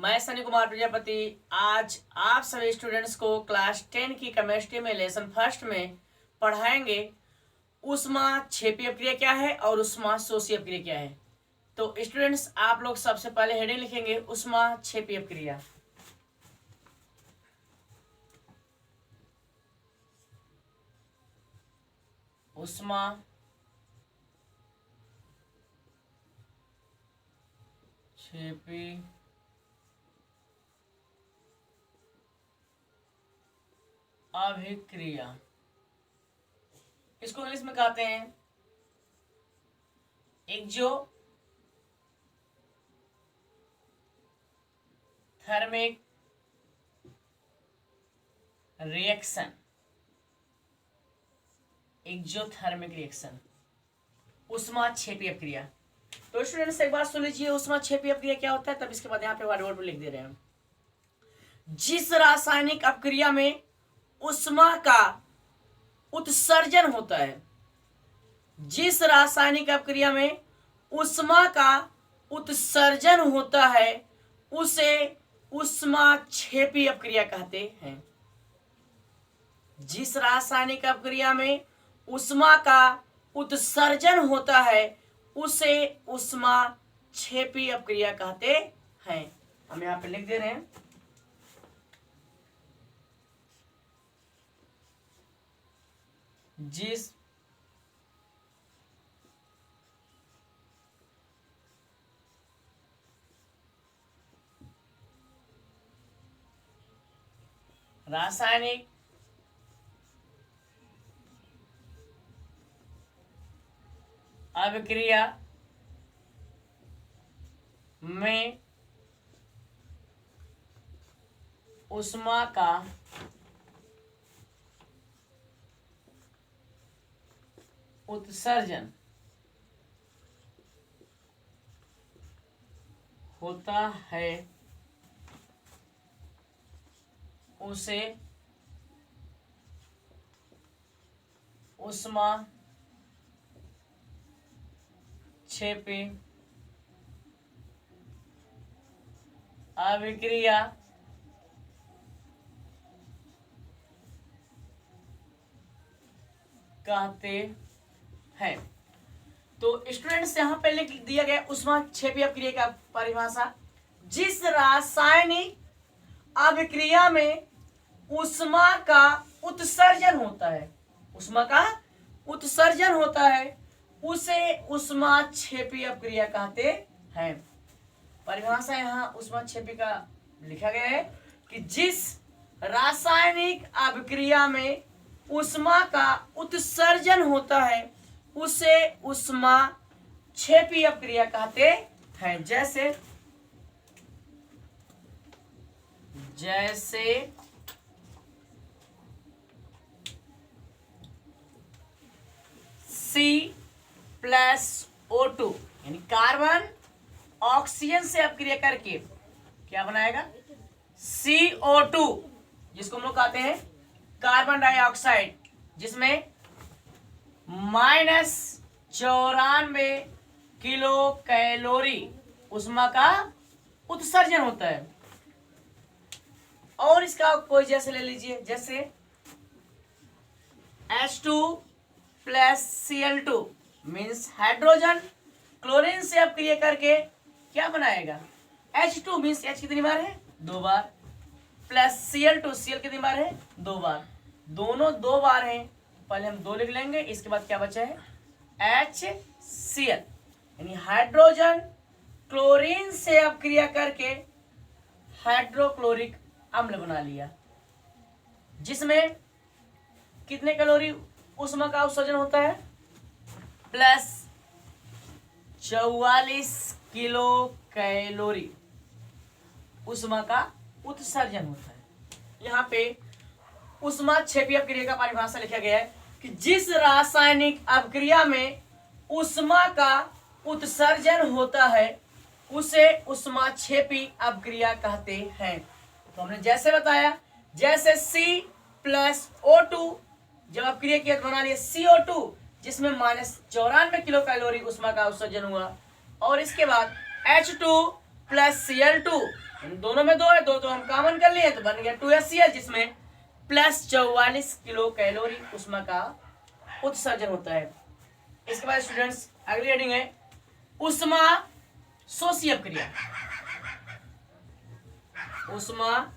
मैं सनी कुमार प्रजापति आज आप सभी स्टूडेंट्स को क्लास 10 की केमिस्ट्री में लेसन फर्स्ट में पढ़ाएंगे ऊष्मा क्षेपीय अपक्रिया क्या है और ऊष्मा शोषी अपक्रिया क्या है। तो स्टूडेंट्स आप लोग सबसे पहले हेडिंग लिखेंगे ऊष्मा क्षेपीय अपक्रिया। ऊष्मा क्षेपीय अभिक्रिया, इसको इंग्लिश में कहते हैं एक्जोथर्मिक रिएक्शन। एक्जोथर्मिक रिएक्शन ऊष्मा क्षेपीय अपक्रिया। तो स्टूडेंट्स एक बात सुन लीजिए, ऊष्मा क्षेपीय अपक्रिया क्या होता है, तब इसके बाद यहाँ पे वर्ड लिख दे रहे हैं। जिस रासायनिक अपक्रिया में ऊष्मा का उत्सर्जन होता है, जिस रासायनिक अपक्रिया में ऊष्मा का उत्सर्जन होता है उसे ऊष्मा क्षेपीय अपक्रिया कहते हैं। जिस रासायनिक अपक्रिया में ऊष्मा का उत्सर्जन होता है उसे ऊष्मा क्षेपीय अपक्रिया कहते हैं। हम यहाँ पे लिख दे रहे हैं जिस रासायनिक अभिक्रिया में ऊष्मा का उत्सर्जन होता है उसे ऊष्मा क्षेपीय अभिक्रिया कहते हैं। तो स्टूडेंट्स यहाँ पे लिख दिया गया ऊष्मा क्षेपीय अपक्रिया का परिभाषा। जिस रासायनिक अभिक्रिया में ऊष्मा का उत्सर्जन होता है, ऊष्मा का उत्सर्जन होता है उसे ऊष्मा क्षेपीय अपक्रिया कहते हैं। परिभाषा यहाँ ऊष्मा क्षेपीय का लिखा गया है कि जिस रासायनिक अभिक्रिया में ऊष्मा का उत्सर्जन होता है उसे ऊष्मा क्षेपीय अपक्रिया कहते हैं। जैसे C+O2 यानी कार्बन ऑक्सीजन से अपक्रिया करके क्या बनाएगा CO2, जिसको हम लोग कहते हैं कार्बन डाइऑक्साइड, जिसमें -94 किलो कैलोरी ऊष्मा का उत्सर्जन होता है। और इसका कोई जैसे ले लीजिए, जैसे H2+Cl2 मीन्स हाइड्रोजन क्लोरीन से अपक्रिया करके क्या बनाएगा H2 मीन्स H कितनी बार है 2 बार, प्लस Cl2 Cl कितनी बार है 2 बार, दोनों 2 बार हैं। पहले हम 2 लिख लेंगे, इसके बाद क्या बचा है HCl यानी हाइड्रोजन क्लोरीन से अपक्रिया करके हाइड्रोक्लोरिक अम्ल बना लिया, जिसमें कितने कैलोरी ऊष्मा का उत्सर्जन होता है प्लस 44 किलो कैलोरी ऊष्मा का उत्सर्जन होता है। यहाँ पे ऊष्मा क्षेपीय अपक्रिया का परिभाषा लिखा गया है कि जिस रासायनिक अपक्रिया में ऊष्मा का उत्सर्जन होता है उसे ऊष्मा क्षेपीय अपक्रिया कहते हैं। तो हमने जैसे बताया, जैसे C+O2 जब अपक्रिया किया तो बना लिया CO2 जिसमें -94 किलो कैलोरी ऊष्मा का उत्सर्जन हुआ, और इसके बाद H2+Cl2 इन दोनों में 2 है, 2 तो हम कॉमन कर लिए तो बन गया 2HCl, जिसमें प्लस 44 किलो कैलोरी उष्मा का उत्सर्जन होता है। इसके बाद स्टूडेंट्स अगली हेडिंग है उष्मा शोषी अपक्रिया। उष्मा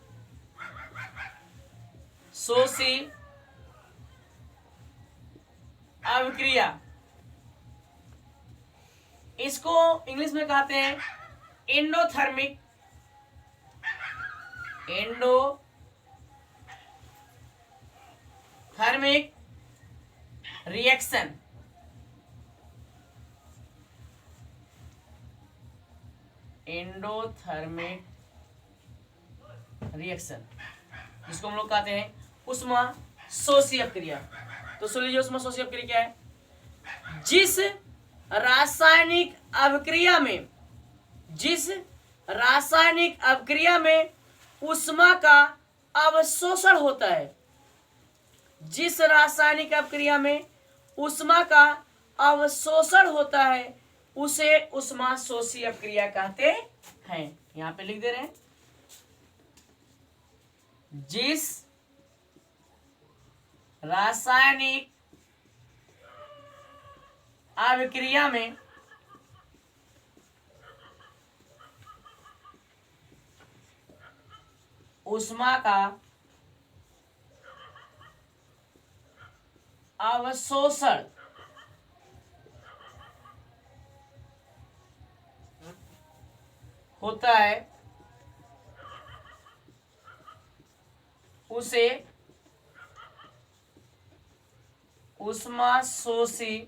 शोषी अवक्रिया, इसको इंग्लिश में कहते हैं एंडोथर्मिक रिएक्शन। एंडोथर्मिक रिएक्शन जिसको हम लोग कहते हैं उष्मा शोषी अपक्रिया। तो सुन लीजिए उष्मा शोषी अपक्रिया क्या है। जिस रासायनिक अवक्रिया में उष्मा का अवशोषण होता है, जिस रासायनिक अवक्रिया में उष्मा का अवशोषण होता है उसे उष्मा शोषी अपक्रिया कहते हैं। यहां पे लिख दे रहे हैं, जिस रासायनिक अवक्रिया में उष्मा का अवशोषण होता है उसे उष्मा शोषी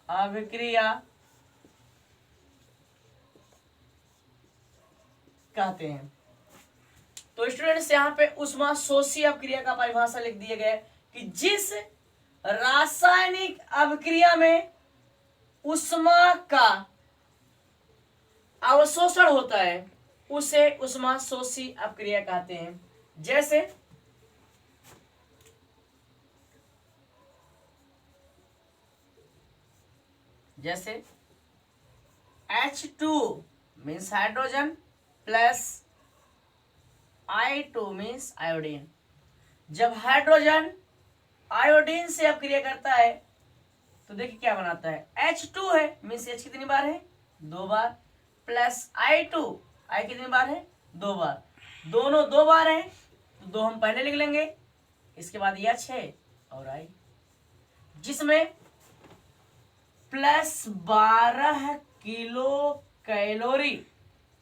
अभिक्रिया कहते हैं। तो स्टूडेंट्स यहाँ पे उष्मा शोषी अभिक्रिया का परिभाषा लिख दिया गया है कि जिस रासायनिक अभिक्रिया में उष्मा का अवशोषण होता है उसे उष्मा शोषी अपक्रिया कहते हैं। जैसे H2 means hydrogen plus I2 means iodine. जब हाइड्रोजन आयोडीन से अपक्रिया करता है तो देखिए क्या बनाता है, H2 है मीन्स H कितनी बार है, 2 बार, प्लस I2, I कितनी बार है, 2 बार, दोनों 2 बार हैं तो 2 हम पहले लिख लेंगे, इसके बाद H है और I, जिसमें प्लस 12 किलो कैलोरी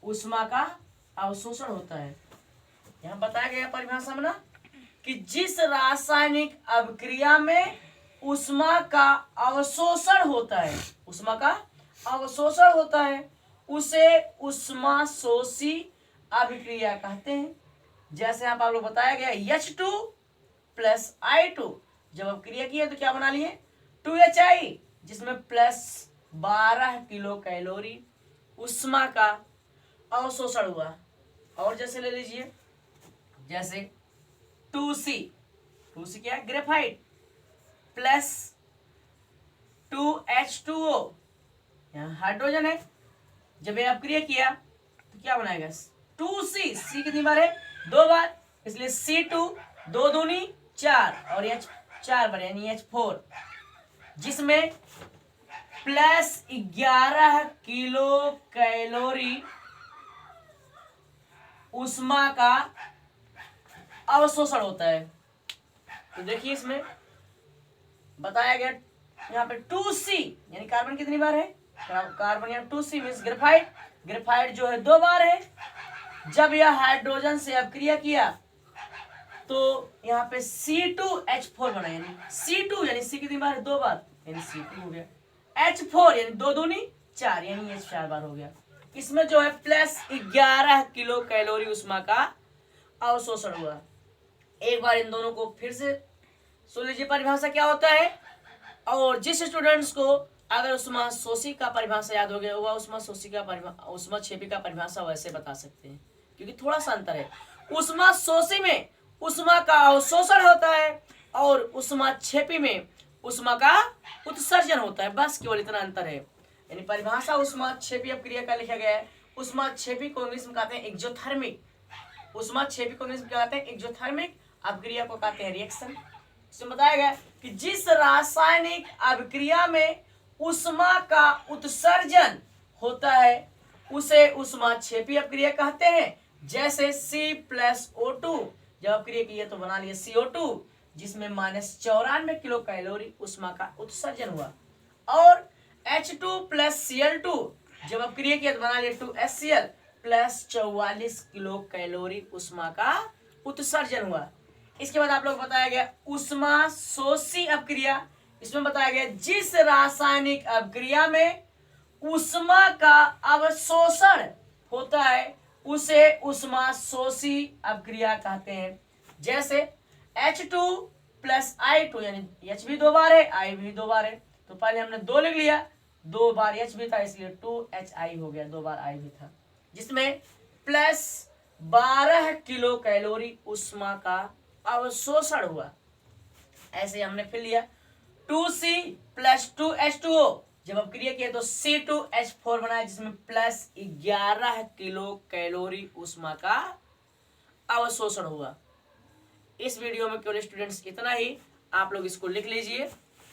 उष्मा का अवशोषण होता है। यहां बताया गया परिभाषा में ना कि जिस रासायनिक अभिक्रिया में उष्मा का अवशोषण होता है, उष्मा का अवशोषण होता है उसे उष्मा शोषी अभिक्रिया कहते हैं। जैसे यहाँ पर आप लोग बताया गया H2 प्लस I2 जब अभिक्रिया की है तो क्या बना लिए, 2HI, जिसमें प्लस 12 किलो कैलोरी उष्मा का अवशोषण हुआ। और जैसे ले लीजिए, जैसे 2C क्या है, ग्रेफाइट, प्लस 2H2O, यहाँ हाइड्रोजन है, जब ये अपक्रिया किया तो क्या बनाएगा, 2C कितनी बार है, 2 बार, इसलिए C2 2 दूनी 4 और H 4 बार यानी H4, जिसमें प्लस 11 किलो कैलोरी उष्मा का अवशोषण होता है। तो देखिए इसमें बताया गया यहाँ पे 2C यानी कार्बन कितनी बार है, कार्बन यहाँ 2C मीन्स ग्रेफाइट जो है 2 बार है। जब यह हाइड्रोजन से अपक्रिया किया तो यहाँ पे C2H4 बना, यानी C2 यानी C कितनी बार है, 2 बार, यानी C2 हो गया, H4 यानी 2 दूनी 4 यानी H 4 बार हो गया। इसमें जो है प्लस 11 किलो कैलोरी उष्मा का अवशोषण हुआ। एक बार इन दोनों को फिर से सुन लीजिए परिभाषा क्या होता है, और जिस स्टूडेंट्स को अगर उष्मा शोषी का परिभाषा याद हो गया होगा उष्मा शोषी का उष्मा क्षेपी का परिभाषा वैसे बता सकते हैं, क्योंकि थोड़ा सा अंतर है। उष्मा शोषी में उष्मा का अवशोषण होता है और उष्मा क्षेपी में उष्मा का उत्सर्जन होता है, बस केवल इतना अंतर है। यानी परिभाषा उष्माक्षेपी अपक्रिया का लिखा गया है। उष्माक्षेपी को इंग्लिश में कहते हैं एक्सोथर्मिक। उष्माक्षेपी को इंग्लिश में कहते हैं एक्सोथर्मिक, अपक्रिया को कहते हैं रिएक्शन। इसमें बताया गया कि जिस रासायनिक अभिक्रिया में उष्मा का उत्सर्जन होता है उसे उष्माक्षेपी अपक्रिया कहते हैं। जैसे C+O2 जब अपक्रिया की है तो बना लिया CO2, जिसमें -94 किलो कैलोरी उष्मा का उत्सर्जन हुआ। और H2+Cl2 जब अपक्रिया किया तो बना लिया 2HCl प्लस 44 किलो कैलोरी उष्मा का उत्सर्जन हुआ। इसके बाद आप लोग बताया गया उष्मा शोषी अपक्रिया। इसमें बताया गया जिस रासायनिक अपक्रिया में उष्मा का अवशोषण होता है उसे उष्मा शोषी अपक्रिया कहते हैं। जैसे H2+I2 यानी H भी 2 बार है, I भी 2 बार है, तो पहले हमने 2 लिख लिया, 2 बार H भी था इसलिए 2HI हो गया, 2 बार I भी था, जिसमें प्लस 12 किलो कैलोरी उष्मा का अवशोषण हुआ। ऐसे हमने फिर लिया 2C+2H2O जब अपक्रिया किया तो C2H4 बनाया, जिसमें प्लस 11 किलो कैलोरी उष्मा का अवशोषण हुआ। इस वीडियो में केवल स्टूडेंट्स इतना ही, आप लोग इसको लिख लीजिए।